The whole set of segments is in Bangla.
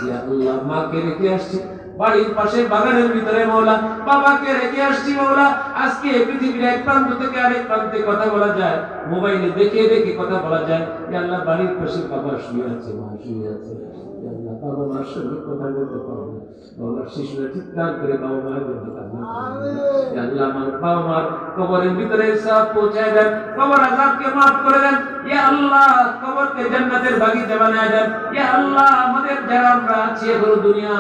ইয়া আল্লাহ মাকে রেখে আসছি বাড়ির পাশে বাগানের ভিতরে মাওলা, বাবাকে রেখে আসছি মাওলা। আজকে পৃথিবীর এক প্রান্ত থেকে আরেক প্রান্তে কথা বলা যায়, মোবাইলে দেখে দেখে কথা বলা যায়। ইয়া আল্লাহ বাড়ির পাশে বাবা শুয়ে আছে, মা শুয়ে আছে, ইয়া আল্লাহ বাবা মার সঙ্গে কথা বলতে পারো না, বাবার শিশুরা চিৎকার করে বাবা মায়ের জন্য কান্না করে। ইয়া আল্লাহ আমার বাবা মার কবরের ভিতরে সব পৌঁছায় দেন, কবর আযাবকে মাফ করে দেন। ইয়া আল্লাহ কবরকে জান্নাতের বাগিচা বানায় দেন। ইয়া আল্লাহ আমাদের যারা আমরা আছি এখন দুনিয়া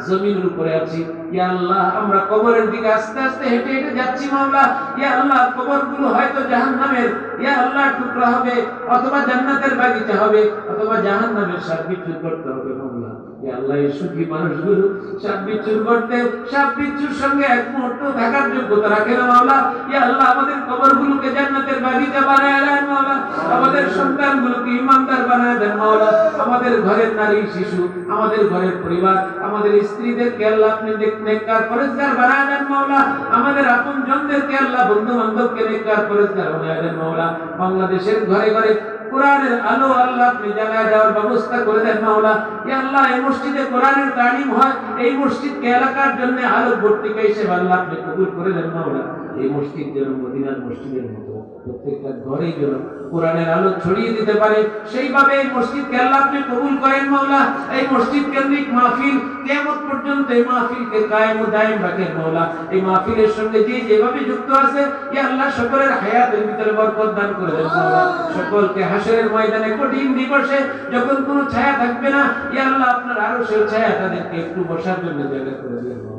জমিনের উপরে আছি, ইয়া আল্লাহ আমরা কবরের দিকে আস্তে আস্তে হেঁটে হেঁটে যাচ্ছি মাওলা। ইয়া আল্লাহ কবরগুলো হয়তো জাহান্নামের ইয়া আল্লাহ টুকরা হবে, অথবা জান্নাতের বাগিচা হবে, অথবা জাহান্নামের সাপ বিচ্ছুর করতে হবে মাওলা। ইয়া আল্লাহ এই সুখী মানুষগুলো সাপ বিচ্ছুর করতে, সাপ বিচ্ছুর সঙ্গে এক মুহূর্ত থাকার যোগ্যতা রাখে না মাওলা। ইয়া আল্লাহ আমাদের কবরগুলোকে জান্নাতের বাগিচা বানায় দেন মাওলা, আমাদের সন্তানগুলোকে ঈমানদার বানায় দেন মাওলা, আমাদের ঘরের নারী শিশু, আমাদের ঘরের পরিবার, আমাদের স্ত্রীদেরকে আল্লাহ আপনি নেককার পরেজগার বানায় দেন মাওলা, আমাদের আপনজনদেরকে আল্লাহ বন্ধু বান্ধবকে নেককার পরেজগার বানায় দেন মাওলা। বাংলাদেশের ঘরে ঘরে কোরআনের আলো আল্লাহ আপনি জ্বালায় দেওয়ার ব্যবস্থা করে দেন মাওলা। ইয়া আল্লাহ এই মসজিদে কোরআনের তালিম হয়, এই মসজিদকে এলাকার জন্য আলো ভর্তিকা হিসেবে আল্লাহ আপনি কবুল করে দেন মাওলা। এই মসজিদ যেন মদিনার মসজিদের মতো প্রত্যেকটা ঘরেই যেন কোরআনের আলো ছড়িয়ে দিতে পারে, সেইভাবে এই মসজিদকে আল্লাহ আপনি কবুল করেন মাওলা। এই মসজিদ কেন্দ্রিক মাহফিল কিয়ামত পর্যন্ত এই মাহফিলকে কায়েম ও দায়েম রাখেন মাওলা। এই মাহফিলের সঙ্গে যে যেভাবে যুক্ত আছে ইয়া আল্লাহ সকলের হায়াতের ভিতরে বরকত দান করে দেন মাওলা। সকলকে হাশরের ময়দানে কঠিন দিবসে যখন কোনো ছায়া থাকবে না, ইয়া আল্লাহ আপনার আরশের ছায়া তাদেরকে একটু বসার জন্য জায়গা করে দেন মাওলা।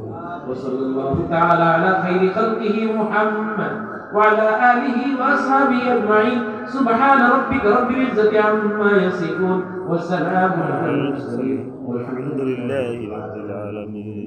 وصلى الله تعالى على خير خلقه محمد وعلى آله وأصحابه أجمعين سبحان ربك رب العزة عما يصفون وسلام على المرسلين والحمد لله رب العالمين.